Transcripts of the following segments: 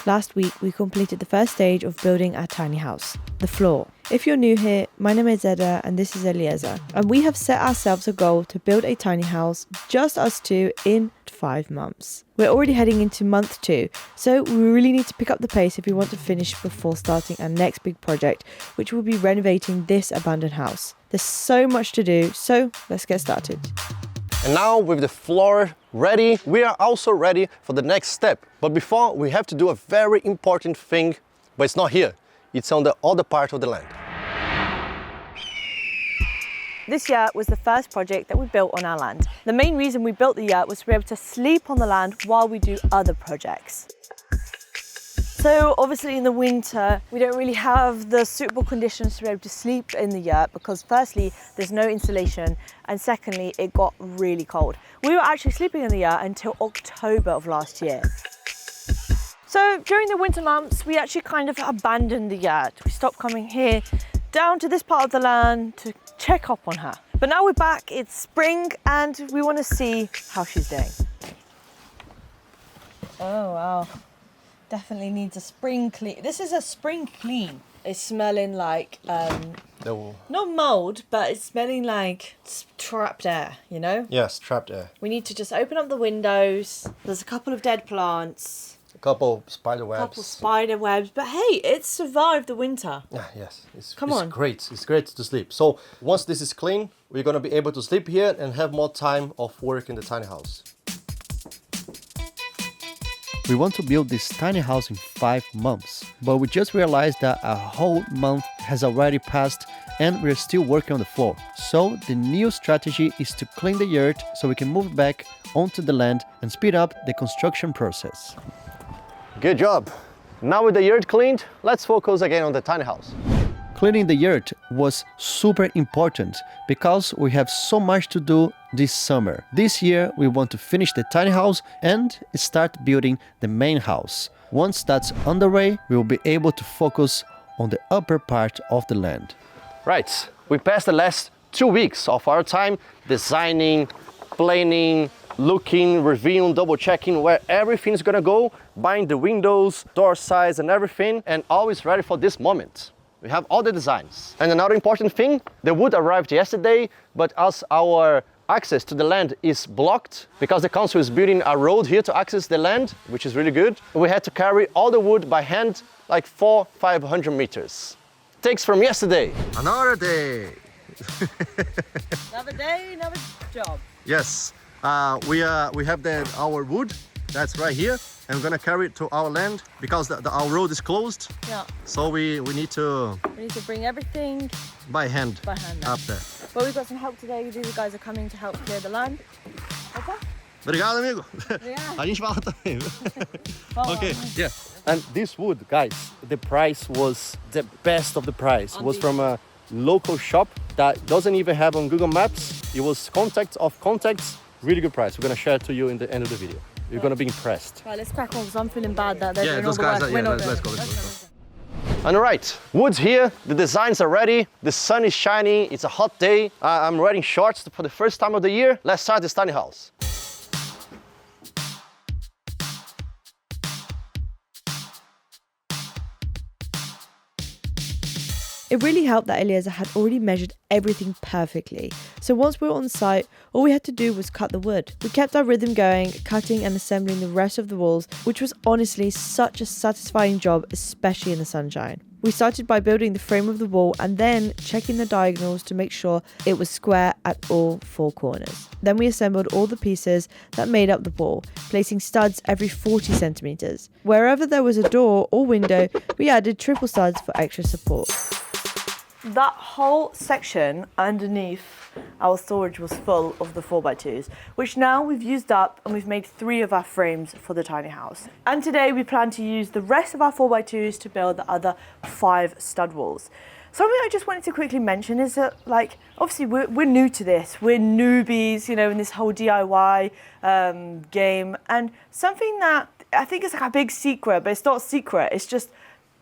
Last week, we completed the first stage of building our tiny house, the floor. If you're new here, my name is Zeda and this is Eliezer, and we have set ourselves a goal to build a tiny house, just us two, in 5 months. We're already heading into month 2, so we really need to pick up the pace if we want to finish before starting our next big project, which will be renovating this abandoned house. There's so much to do, so let's get started. And now with the floor ready, we are also ready for the next step. But before, we have to do a very important thing, but it's not here. It's on the other part of the land. This yurt was the first project that we built on our land. The main reason we built the yurt was to be able to sleep on the land while we do other projects. So obviously in the winter, we don't really have the suitable conditions to be able to sleep in the yurt because firstly, there's no insulation, and secondly, it got really cold. We were actually sleeping in the yurt until October of last year. So during the winter months, we actually kind of abandoned the yurt. We stopped coming here down to this part of the land to check up on her. But now we're back, it's spring, and we want to see how she's doing. Oh wow. Definitely needs a spring clean. This is a spring clean. It's smelling like, not mold, but it's smelling like trapped air, you know? Yes, trapped air. We need to just open up the windows. There's a couple of dead plants. A couple spider webs. But hey, it's survived the winter. Yes, it's great. It's great to sleep. So once this is clean, we're gonna be able to sleep here and have more time of work in the tiny house. We want to build this tiny house in 5 months, but we just realized that a whole month has already passed and we're still working on the floor. So the new strategy is to clean the yurt so we can move back onto the land and speed up the construction process. Good job. Now with the yurt cleaned, let's focus again on the tiny house. Cleaning the yurt was super important because we have so much to do this summer. This year we want to finish the tiny house and start building the main house. Once that's underway, we will be able to focus on the upper part of the land. Right, we passed the last 2 weeks of our time designing, planning, looking, reviewing, double checking where everything's gonna go, buying the windows, door size and everything, and always ready for this moment. We have all the designs. And another important thing, the wood arrived yesterday, but as our access to the land is blocked, because the council is building a road here to access the land, which is really good, we had to carry all the wood by hand, like 400-500 meters. Takes from yesterday. Another day. Another day, another job. Yes, we have our wood, that's right here, and we're gonna carry it to our land because our road is closed. Yeah. So we need to bring everything by hand up there. But we've got some help today. These guys are coming to help clear the land. Okay? Obrigado, amigo. Yeah. A gente fala também. Okay, yeah. And this wood, guys, the price was the best of the price. It was from a local shop that doesn't even have on Google Maps. It was contacts of contacts. Really good price. We're gonna share it to you in the end of the video. You're gonna be impressed. Right, let's crack on because I'm feeling bad that they're doing all the guys work. let's go. And all right, wood's here, the designs are ready, the sun is shining, it's a hot day. I'm wearing shorts for the first time of the year. Let's start this tiny house. It really helped that Eliezer had already measured everything perfectly. So once we were on site, all we had to do was cut the wood. We kept our rhythm going, cutting and assembling the rest of the walls, which was honestly such a satisfying job, especially in the sunshine. We started by building the frame of the wall and then checking the diagonals to make sure it was square at all 4 corners. Then we assembled all the pieces that made up the wall, placing studs every 40 centimeters. Wherever there was a door or window, we added triple studs for extra support. That whole section underneath our storage was full of the 4x2s, which now we've used up and we've made 3 of our frames for the tiny house. And today we plan to use the rest of our 4x2s to build the other 5 stud walls. Something I just wanted to quickly mention is that, like, obviously we're new to this. We're newbies, you know, in this whole DIY game. And something that I think is like a big secret, but it's not a secret, it's just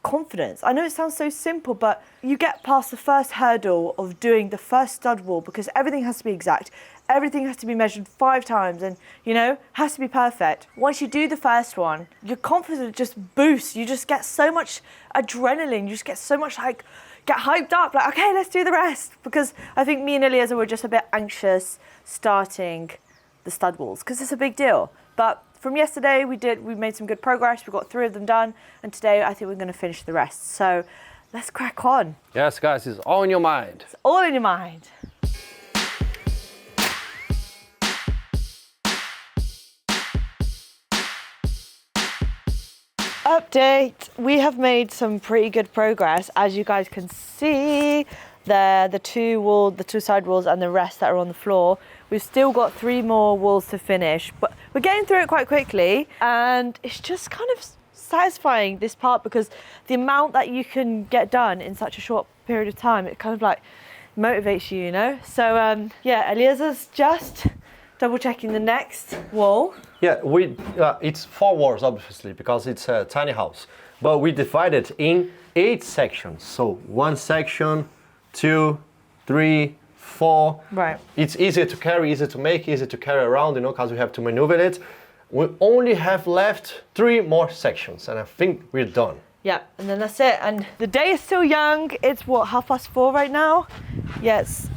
confidence. I know it sounds so simple, but you get past the first hurdle of doing the first stud wall because everything has to be exact. everything has to be measured 5 times and, you know, has to be perfect. Once you do the first one, your confidence just boosts. You just get so much adrenaline. You just get so much like, get hyped up, like, okay, let's do the rest. Because I think me and Eliezer were just a bit anxious starting the stud walls because it's a big deal. But from yesterday, we made some good progress. We got 3 of them done. And today, I think we're going to finish the rest. So let's crack on. Yes, guys, it's all in your mind. It's all in your mind. Update. We have made some pretty good progress. As you guys can see, the 2 side walls and the rest that are on the floor. We've still got 3 more walls to finish, but we're getting through it quite quickly. And it's just kind of satisfying, this part, because the amount that you can get done in such a short period of time, it kind of like motivates you, you know? So yeah, Eliezer's just double checking the next wall. Yeah, it's 4 walls, obviously, because it's a tiny house. But we divided in 8 sections. So 1 section, 2, 3, 4. Right. It's easier to carry, easier to make, easier to carry around, you know, because we have to maneuver it. We only have left 3 more sections, and I think we're done. Yeah, and then that's it. And the day is still young. It's what, 4:30 right now? Yes,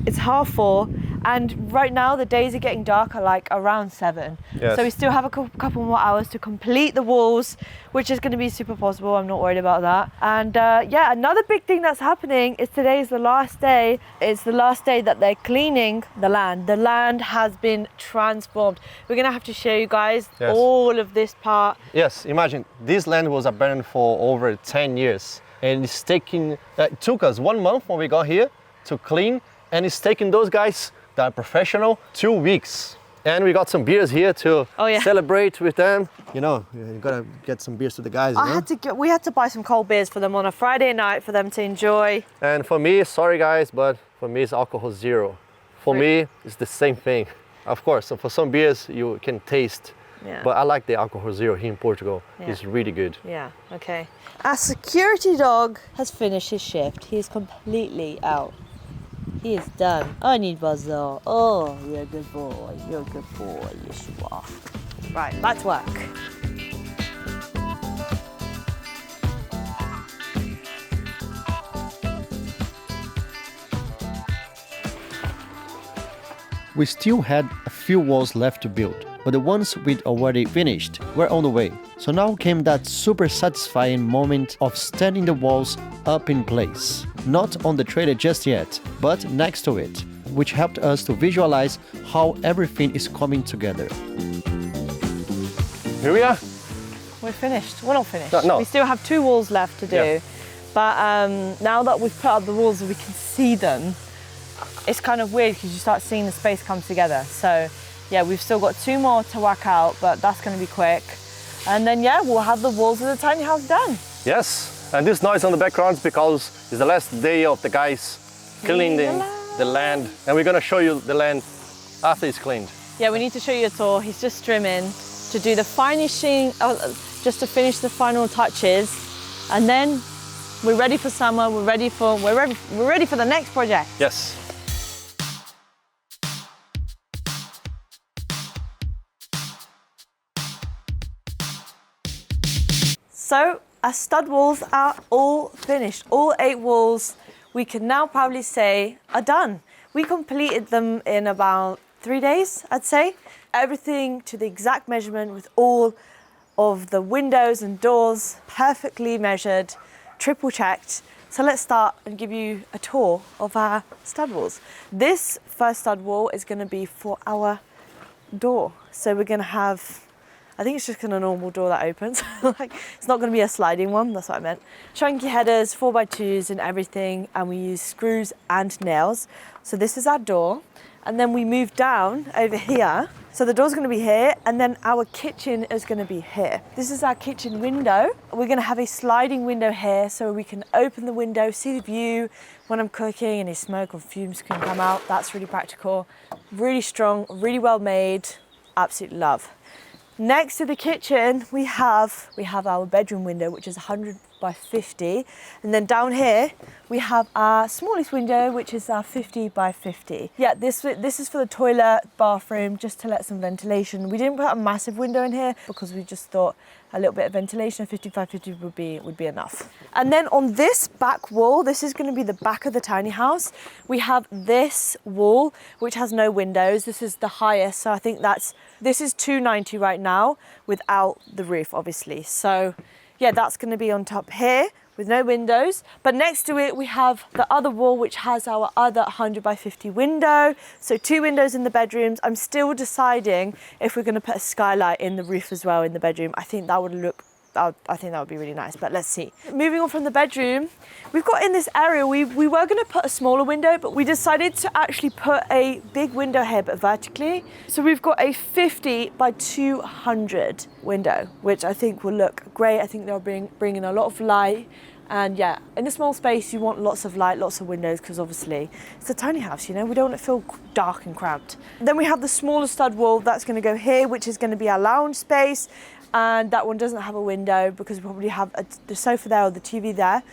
it's 4:30. And right now the days are getting darker, like around 7. Yes. So we still have a couple more hours to complete the walls, which is going to be super possible. I'm not worried about that. And yeah, another big thing that's happening is today is the last day. It's the last day that they're cleaning the land. The land has been transformed. We're going to have to show you guys all of this part. Yes, imagine this land was abandoned for over 10 years, and it's taking. It took us 1 month when we got here to clean, and it's taking those guys that are professional 2 weeks. And we got some beers here to celebrate with them. You know, you gotta get some beers to the guys. We had to buy some cold beers for them on a Friday night for them to enjoy. And for me, sorry guys, but for me it's alcohol 0. For me, it's the same thing. Of course, so for some beers you can taste, but I like the alcohol 0 here in Portugal. It's really good. Yeah, okay. Our security dog has finished his shift. He is completely out. He is done. I need Bazaar. Oh, you're a good boy. You're a good boy. Yes, you are. Right, back to work. We still had a few walls left to build, but the ones we'd already finished were on the way. So now came that super satisfying moment of standing the walls up in place. Not on the trailer just yet, but next to it, which helped us to visualize how everything is coming together. Here we are. We're finished. We're not finished. No. We still have 2 walls left to do. Yeah. But now that we've put up the walls and we can see them, it's kind of weird because you start seeing the space come together. So yeah, we've still got 2 more to work out, but that's going to be quick. And then yeah, we'll have the walls of the tiny house done. Yes, and this noise on the background is because it's the last day of the guys cleaning the land. And we're going to show you the land after it's cleaned. Yeah, we need to show you a tour. He's just trimming to do the finishing, just to finish the final touches. And then we're ready for summer. We're ready for the next project. Yes. So our stud walls are all finished. All 8 walls, we can now proudly say, are done. We completed them in about 3 days, I'd say. Everything to the exact measurement with all of the windows and doors perfectly measured, triple checked. So let's start and give you a tour of our stud walls. This first stud wall is going to be for our door. So we're going to have, I think it's just a normal door that opens. Like, it's not going to be a sliding one, that's what I meant. Chunky headers, 4x2s and everything, and we use screws and nails. So this is our door. And then we move down over here. So the door's going to be here, and then our kitchen is going to be here. This is our kitchen window. We're going to have a sliding window here, so we can open the window, see the view when I'm cooking, any smoke or fumes can come out. That's really practical. Really strong, really well made. Absolute love. Next to the kitchen, we have our bedroom window, which is 100 by 50. And then down here, we have our smallest window, which is our 50 by 50. Yeah, this is for the toilet, bathroom, just to let some ventilation. We didn't put a massive window in here because we just thought a little bit of ventilation, 50 by 50 would be enough. And then on this back wall, this is going to be the back of the tiny house. We have this wall, which has no windows. This is the highest, so I think this is 290 right now without the roof, obviously. So yeah, that's going to be on top here with no windows. But next to it, we have the other wall, which has our other 100 by 50 window. So 2 windows in the bedrooms. I'm still deciding if we're going to put a skylight in the roof as well in the bedroom. I think that would be really nice, but let's see. Moving on from the bedroom, we've got in this area, we were going to put a smaller window, but we decided to actually put a big window here, but vertically. So we've got a 50 by 200 window, which I think will look great. I think they'll bring in a lot of light. And yeah, in a small space, you want lots of light, lots of windows, because obviously it's a tiny house, you know, we don't want it to feel dark and cramped. Then we have the smaller stud wall that's going to go here, which is going to be our lounge space. And that one doesn't have a window because we probably have the sofa there or the TV there.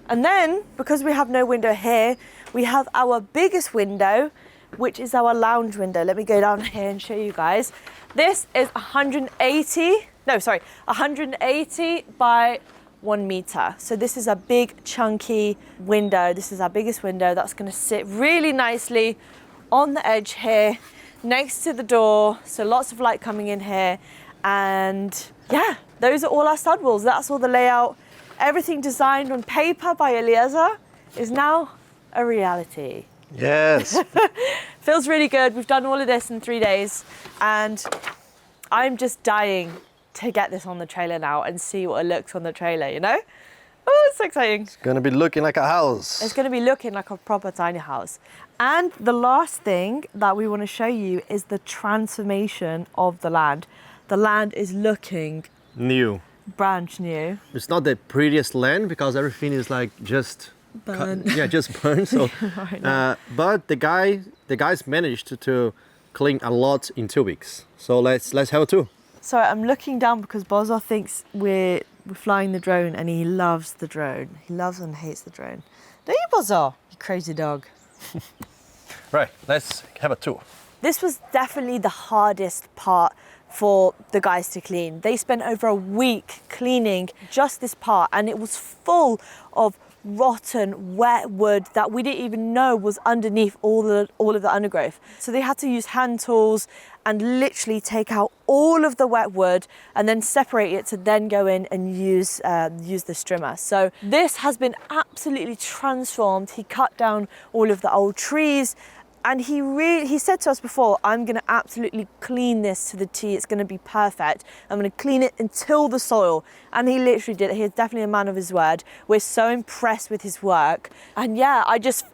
And then, because we have no window here, we have our biggest window, which is our lounge window. Let me go down here and show you guys. This is 180 by 1 meter. So this is a big chunky window. This is our biggest window that's going to sit really nicely on the edge here next to the door. So lots of light coming in here. And yeah, those are all our stud walls. That's all the layout. Everything designed on paper by Eliezer is now a reality. Yes. Feels really good. We've done all of this in 3 days and I'm just dying to get this on the trailer now and see what it looks on the trailer, you know? Oh, it's so exciting. It's gonna be looking like a house. It's gonna be looking like a proper tiny house. And the last thing that we want to show you is the transformation of the land. The land is looking New. brand new. It's not the prettiest land because everything is like just Burnt. just burned. So, but the guys managed to clean a lot in 2 weeks. So let's have a tour. So I'm looking down because Bozo thinks we're flying the drone and he loves the drone. He loves and hates the drone. Don't you, Bozo? You crazy dog. Right, let's have a tour. This was definitely the hardest part for the guys to clean. They spent over a week cleaning just this part and it was full of rotten, wet wood that we didn't even know was underneath all of the undergrowth. So they had to use hand tools and literally take out all of the wet wood and then separate it to then go in and use the strimmer. So this has been absolutely transformed. He cut down all of the old trees. And he said to us before, I'm going to absolutely clean this to the T. It's going to be perfect. I'm going to clean it until the soil. And he literally did it. He's definitely a man of his word. We're so impressed with his work. And yeah, I just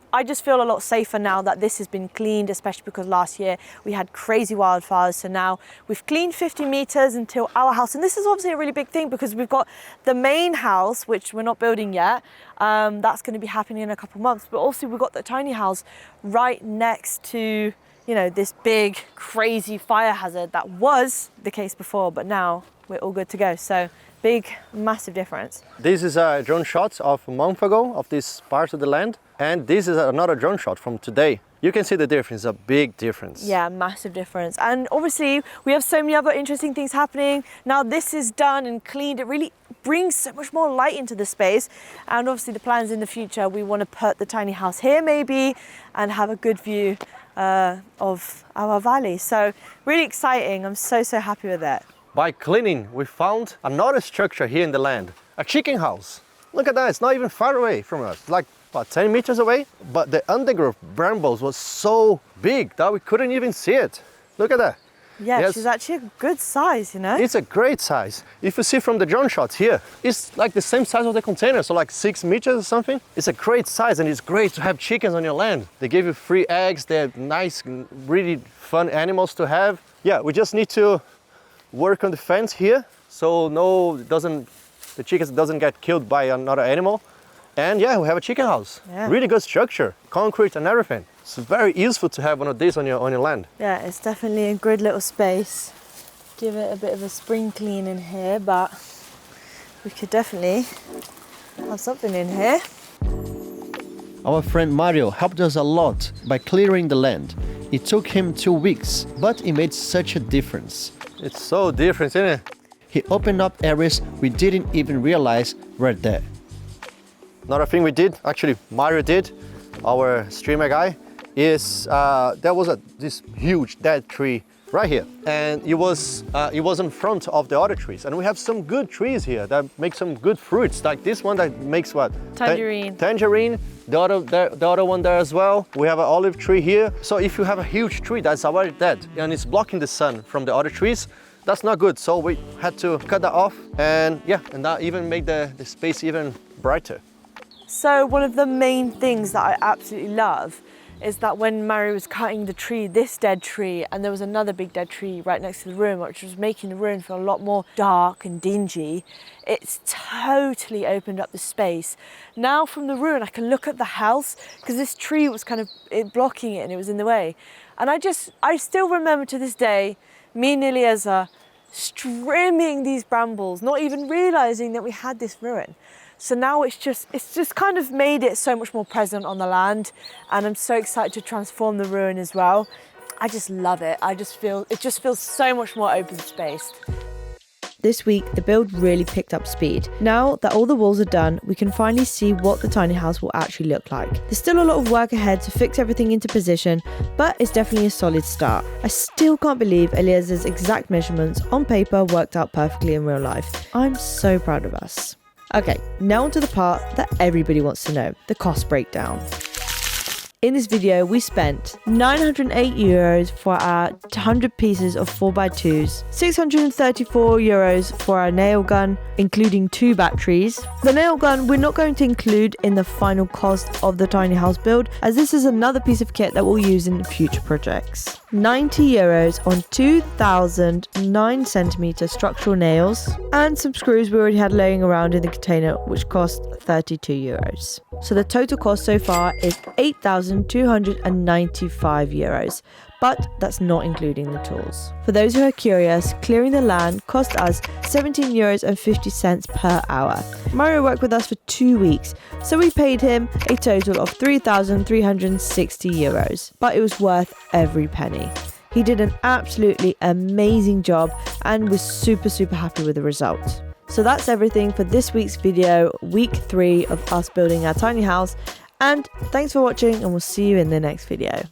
feel a lot safer now that this has been cleaned, especially because last year we had crazy wildfires. So now we've cleaned 50 meters until our house. And this is obviously a really big thing because we've got the main house, which we're not building yet. That's going to be happening in a couple of months. But also we've got the tiny house right next to, you know, this big, crazy fire hazard that was the case before, but now we're all good to go. So big, massive difference. This is a drone shot of a month ago of this part of the land. And this is another drone shot from today. You can see the difference, a big difference. Yeah, massive difference. And obviously we have so many other interesting things happening. Now this is done and cleaned. It really brings so much more light into the space. And obviously the plans in the future, we want to put the tiny house here maybe and have a good view of our valley. So really exciting. I'm so happy with it. By cleaning, we found another structure here in the land, a chicken house. Look at that, it's not even far away from us, like about 10 meters away. But the undergrowth brambles was so big that we couldn't even see it. Look at that. Yeah, Yes. she's actually a good size, you know? It's a great size. If you see from the drone shots here, it's like the same size of the container, so like 6 meters or something. It's a great size and it's great to have chickens on your land. They give you free eggs, they're nice, really fun animals to have. Yeah, we just need to work on the fence here so the chickens doesn't get killed by another animal. And yeah, we have a chicken house. Yeah. Really good structure, concrete and everything. It's very useful to have one of these on your land. Yeah, it's definitely a good little space. give it a bit of a spring clean in here, but we could definitely have something in here. Our friend Mario helped us a lot by clearing the land. It took him 2 weeks, but it made such a difference. It's so different, isn't it? He opened up areas we didn't even realize were there. Another thing we did, actually Mario did, our streamer guy, is there was this huge dead tree right here, and it was in front of the other trees, and we have some good trees here that make some good fruits, like this one that makes what? Tangerine. Tangerine. The other one there as well. We have an olive tree here. So if you have a huge tree that's already dead and it's blocking the sun from the other trees, that's not good. So we had to cut that off, and yeah, and that even made the space even brighter. So one of the main things that I absolutely love is that when Mario was cutting the tree, this dead tree, and there was another big dead tree right next to the ruin, which was making the ruin feel a lot more dark and dingy, it's totally opened up the space. Now from the ruin, I can look at the house, because this tree was kind of blocking it and it was in the way. And I still remember to this day, me and Eliezer trimming these brambles, not even realizing that we had this ruin. So now it's just kind of made it so much more present on the land, and I'm so excited to transform the ruin as well. I just love it. It just feels so much more open spaced. This week, the build really picked up speed. Now that all the walls are done, we can finally see what the tiny house will actually look like. There's still a lot of work ahead to fix everything into position, but it's definitely a solid start. I still can't believe Eliezer's exact measurements on paper worked out perfectly in real life. I'm so proud of us. Okay, now onto the part that everybody wants to know, the cost breakdown. In this video, we spent €908 for our 100 pieces of 4x2s, €634 for our nail gun, including 2 batteries. The nail gun we're not going to include in the final cost of the tiny house build, as this is another piece of kit that we'll use in future projects. €90 on 2,000 9cm structural nails, and some screws we already had laying around in the container, which cost €32. So the total cost so far is €8,295, but that's not including the tools. For those who are curious, clearing the land cost us €17.50 per hour. Mario worked with us for 2 weeks, so we paid him a total of €3,360, but it was worth every penny. He did an absolutely amazing job, and we're super happy with the result. So that's everything for this week's video, week 3 of us building our tiny house, and thanks for watching, and we'll see you in the next video.